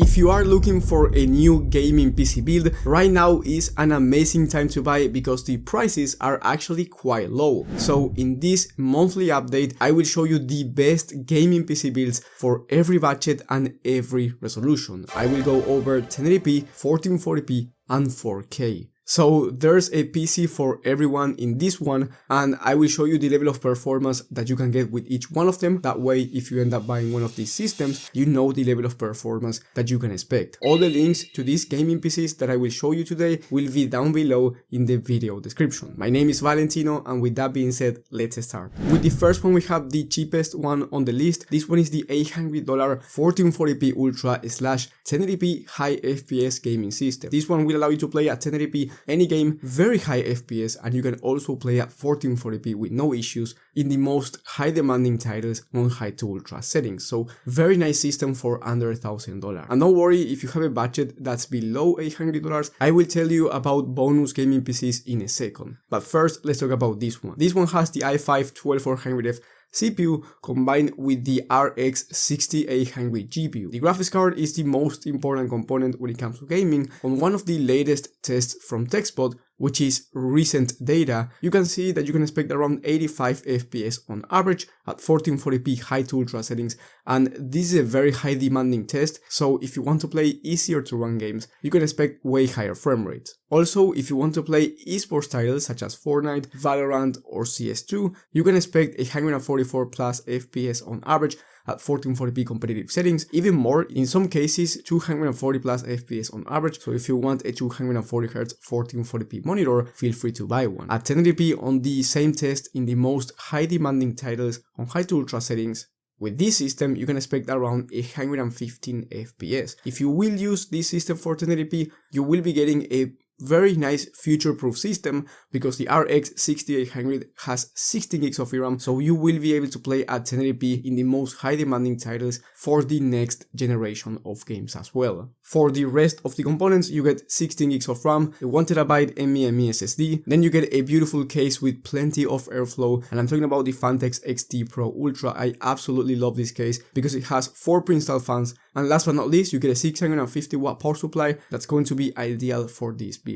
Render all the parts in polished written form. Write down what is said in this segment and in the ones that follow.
If you are looking for a new gaming PC build, right now is an amazing time to buy because the prices are actually quite low. So in this monthly update, I will show you the best gaming PC builds for every budget and every resolution. I will go over 1080p, 1440p and 4K. So there's a PC for everyone in this one, and I will show you the level of performance that you can get with each one of them. That way, if you end up buying one of these systems, you know the level of performance that you can expect. All the links to these gaming PCs that I will show you today will be down below in the video description. My name is Valentino, and with that being said, let's start. With the first one, we have the cheapest one on the list. This one is the $800 1440p Ultra / 1080p high FPS gaming system. This one will allow you to play at 1080p any game, very high FPS, and you can also play at 1440p with no issues in the most high demanding titles on high to ultra settings. So very nice system for under $1,000. And don't worry, if you have a budget that's below $800, I will tell you about bonus gaming PCs in a second. But first, let's talk about this one. This one has the i5 12400F CPU combined with the RX 6800 GPU. The graphics card is the most important component when it comes to gaming. On one of the latest tests from TechSpot, which is recent data, you can see that you can expect around 85 FPS on average at 1440p high to ultra settings, and this is a very high demanding test, so if you want to play easier to run games, you can expect way higher frame rates. Also, if you want to play esports titles such as Fortnite, Valorant or CS2, you can expect 144 plus FPS on average at 1440p competitive settings, even more in some cases 240 plus FPS on average. So if you want a 240Hz 1440p monitor, feel free to buy one. At 1080p on the same test in the most high demanding titles on high to ultra settings, with this system, you can expect around 115 FPS. If you will use this system for 1080p, you will be getting a very nice future-proof system because the RX 6800 has 16 gigs of VRAM, so you will be able to play at 1080p in the most high-demanding titles for the next generation of games as well. For the rest of the components, you get 16 gigs of RAM, a 1TB NVMe SSD, then you get a beautiful case with plenty of airflow, and I'm talking about the Fantex XT Pro Ultra. I absolutely love this case because it has 4 pre-installed fans, and last but not least, you get a 650 watt power supply that's going to be ideal for this build.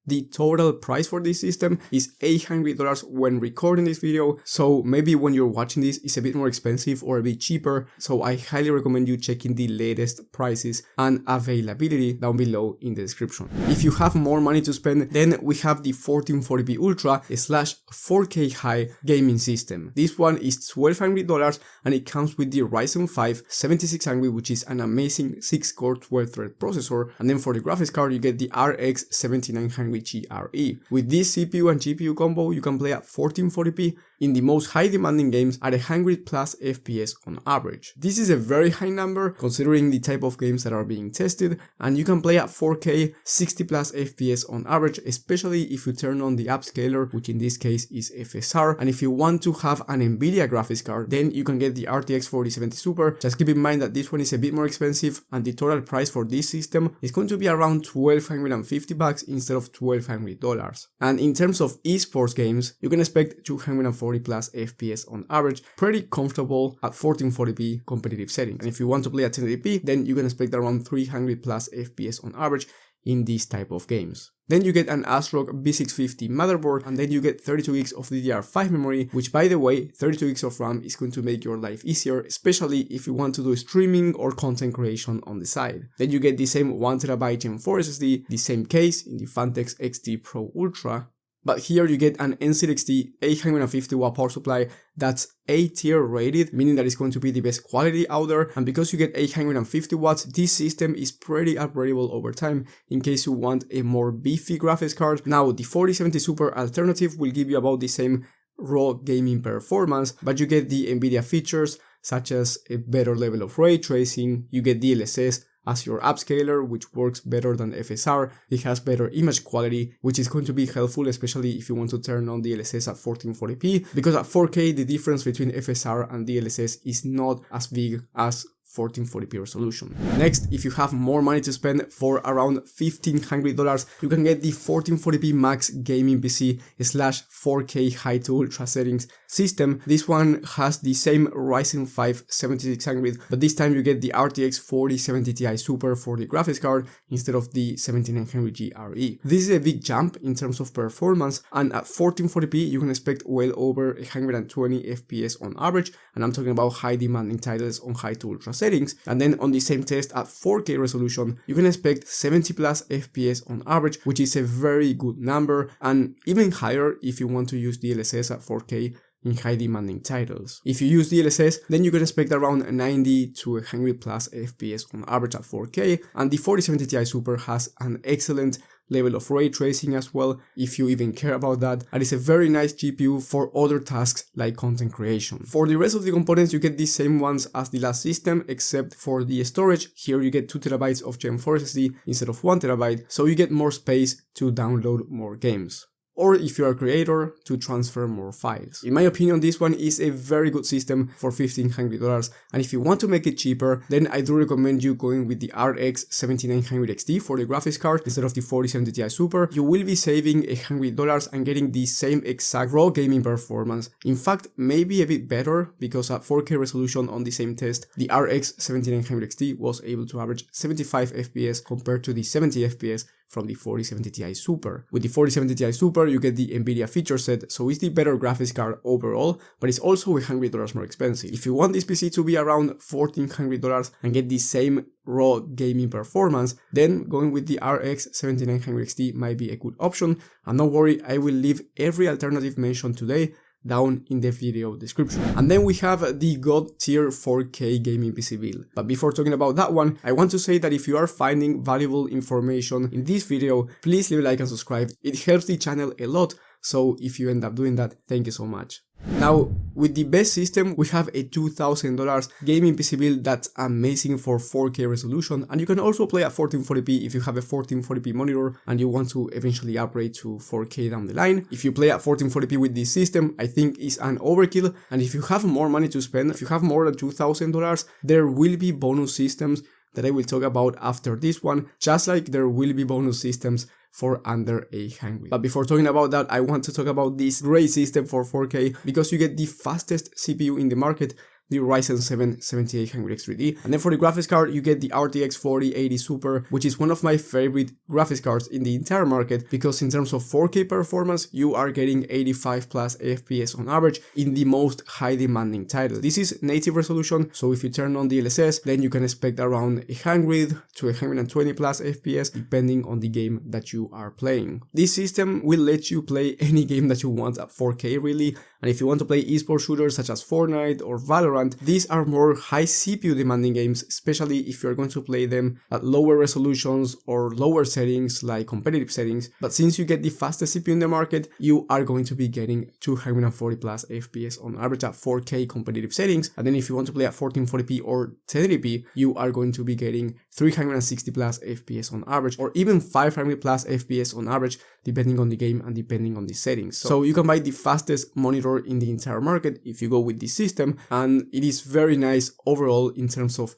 The total price for this system is $800 when recording this video, so maybe when you're watching this it's a bit more expensive or a bit cheaper, so I highly recommend you checking the latest prices and availability down below in the description. If you have more money to spend, then we have the 1440p Ultra / 4K high gaming system. This one is $1,200 and it comes with the Ryzen 5 7600, which is an amazing 6-core 12-thread processor, and then for the graphics card you get the RX 7900 GRE. With this CPU and GPU combo, you can play at 1440p in the most high demanding games at 100 plus FPS on average. This is a very high number considering the type of games that are being tested, and you can play at 4K 60 plus FPS on average, especially if you turn on the upscaler, which in this case is FSR. And if you want to have an Nvidia graphics card, then you can get the RTX 4070 Super. Just keep in mind that this one is a bit more expensive, and the total price for this system is going to be around $1,250 instead of $1,200. And in terms of esports games, you can expect 240 plus FPS on average, pretty comfortable at 1440p competitive settings. And if you want to play at 1080p, then you can expect around 300 plus FPS on average in these type of games. Then you get an ASRock B650 motherboard, and then you get 32 gigs of DDR5 memory, which by the way, 32 gigs of RAM is going to make your life easier, especially if you want to do streaming or content creation on the side. Then you get the same 1TB Gen 4 SSD, the same case in the Fantex XT Pro Ultra, but here you get an NZXT 850 watt power supply that's A tier rated, meaning that it's going to be the best quality out there, and because you get 850 watts, this system is pretty upgradable over time in case you want a more beefy graphics card. Now the 4070 Super Alternative will give you about the same raw gaming performance, but you get the Nvidia features such as a better level of ray tracing, you get DLSS as your upscaler, which works better than FSR. It has better image quality, which is going to be helpful, especially if you want to turn on DLSS at 1440p, because at 4K the difference between FSR and DLSS is not as big as 1440p resolution. Next, if you have more money to spend, for around $1,500, you can get the 1440p Max Gaming PC / 4K high to ultra settings system. This one has the same Ryzen 5 7600, but this time you get the RTX 4070 Ti Super for the graphics card instead of the 7900G RE. This is a big jump in terms of performance, and at 1440p you can expect well over 120 FPS on average, and I'm talking about high demanding titles on high to ultra settings. And then on the same test at 4K resolution, you can expect 70 plus FPS on average, which is a very good number, and even higher if you want to use DLSS at 4K in high demanding titles. If you use DLSS, then you can expect around 90 to 100 plus FPS on average at 4K, and the 4070 Ti Super has an excellent level of ray tracing as well, if you even care about that, and it's a very nice GPU for other tasks like content creation. For the rest of the components, you get the same ones as the last system, except for the storage. Here you get 2TB of Gen 4 SSD instead of 1TB, so you get more space to download more games, or if you're a creator, to transfer more files. In my opinion, this one is a very good system for $1,500, and if you want to make it cheaper, then I do recommend you going with the RX 7900 XT for the graphics card instead of the 4070 Ti Super. You will be saving $100 and getting the same exact raw gaming performance. In fact, maybe a bit better, because at 4K resolution on the same test, the RX 7900 XT was able to average 75 FPS compared to the 70 FPS from the 4070 Ti Super. With the 4070 Ti Super, you get the Nvidia feature set, so it's the better graphics card overall, but it's also $100 more expensive. If you want this PC to be around $1,400 and get the same raw gaming performance, then going with the RX 7900 XT might be a good option. And don't worry, I will leave every alternative mentioned today down in the video description. And then we have the God tier 4K gaming PC build. But before talking about that one, I want to say that if you are finding valuable information in this video, please leave a like and subscribe. It helps the channel a lot, so if you end up doing that, thank you so much. Now, with the best system, we have a $2,000 gaming PC build that's amazing for 4K resolution, and you can also play at 1440p if you have a 1440p monitor and you want to eventually upgrade to 4K down the line. If you play at 1440p with this system, I think it's an overkill, and if you have more money to spend, if you have more than $2,000, there will be bonus systems that I will talk about after this one, just like there will be bonus systems for under 800. But before talking about that, I want to talk about this great system for 4K, because you get the fastest CPU in the market, the Ryzen 7 7800X3D, and then for the graphics card you get the RTX 4080 Super, which is one of my favorite graphics cards in the entire market, because in terms of 4K performance you are getting 85 plus FPS on average in the most high demanding titles. This is native resolution, so if you turn on the DLSS, then you can expect around 100 to 120 plus FPS depending on the game that you are playing. This system will let you play any game that you want at 4K really, and if you want to play esports shooters such as Fortnite or Valorant, these are more high CPU demanding games, especially if you're going to play them at lower resolutions or lower settings like competitive settings. But since you get the fastest CPU in the market, you are going to be getting 240 plus FPS on average at 4K competitive settings, and then if you want to play at 1440p or 1080p, you are going to be getting 360 plus FPS on average, or even 500 plus FPS on average depending on the game and depending on the settings. So you can buy the fastest monitor in the entire market if you go with this system, and it is very nice overall in terms of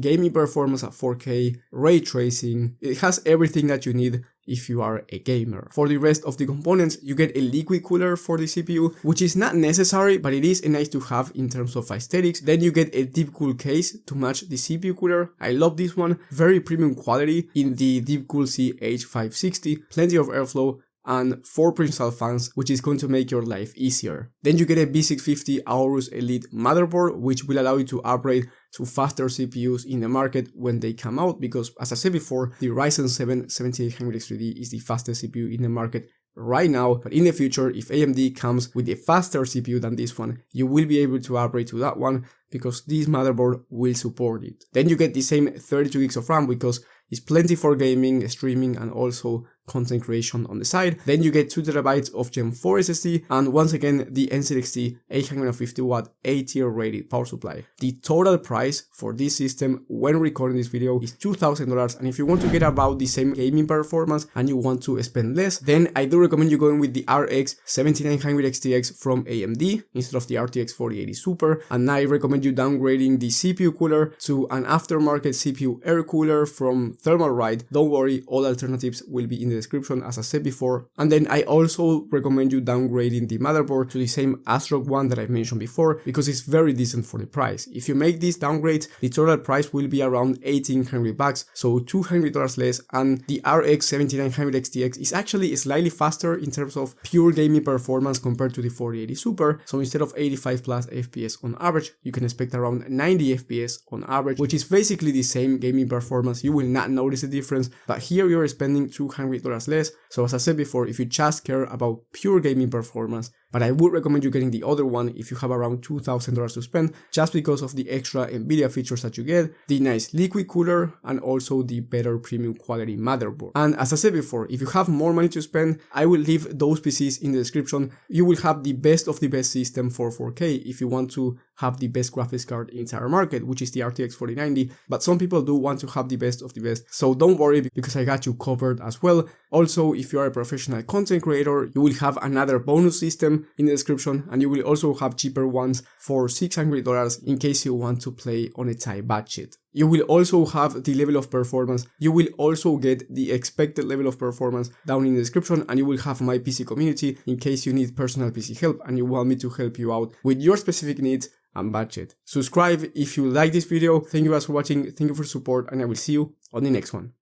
gaming performance at 4K, ray tracing. It has everything that you need if you are a gamer. For the rest of the components, you get a liquid cooler for the CPU, which is not necessary, but it is nice to have in terms of aesthetics. Then you get a deep cool case to match the CPU cooler. I love this one, very premium quality in the Deepcool CH560, plenty of airflow, and 4 principal fans, which is going to make your life easier. Then you get a B650 Aorus Elite motherboard, which will allow you to upgrade to faster CPUs in the market when they come out, because as I said before, the Ryzen 7 7800X3D is the fastest CPU in the market right now, but in the future, if AMD comes with a faster CPU than this one, you will be able to upgrade to that one, because this motherboard will support it. Then you get the same 32 gigs of RAM, because it's plenty for gaming, streaming, and also content creation on the side. Then you get 2TB of Gen 4 SSD, and once again the NZXT 850W 8-tier rated power supply. The total price for this system when recording this video is $2,000, and if you want to get about the same gaming performance and you want to spend less, then I do recommend you going with the RX 7900 XTX from AMD instead of the RTX 4080 Super, and I recommend you downgrading the CPU cooler to an aftermarket CPU air cooler from Thermalright. Don't worry, all alternatives will be in the description as I said before. And then I also recommend you downgrading the motherboard to the same ASRock one that I've mentioned before, because it's very decent for the price. If you make these downgrades, the total price will be around $1,800, so $200 less, and the RX 7900 XTX is actually slightly faster in terms of pure gaming performance compared to the 4080 Super. So instead of 85 plus FPS on average, you can expect around 90 FPS on average, which is basically the same gaming performance. You will not notice the difference, but here you're spending $200 less. So as I said before, if you just care about pure gaming performance, but I would recommend you getting the other one if you have around $2,000 to spend, just because of the extra Nvidia features that you get, the nice liquid cooler, and also the better premium quality motherboard. And as I said before, if you have more money to spend, I will leave those PCs in the description. You will have the best of the best system for 4K if you want to have the best graphics card in the entire market, which is the RTX 4090, but some people do want to have the best of the best, so don't worry because I got you covered as well. Also, if you are a professional content creator, you will have another bonus system in the description, and you will also have cheaper ones for $600 in case you want to play on a tight budget. You will also have the level of performance, you will also get the expected level of performance down in the description, and you will have my PC community in case you need personal PC help and you want me to help you out with your specific needs and budget. Subscribe if you like this video. Thank you guys for watching, thank you for support, and I will see you on the next one.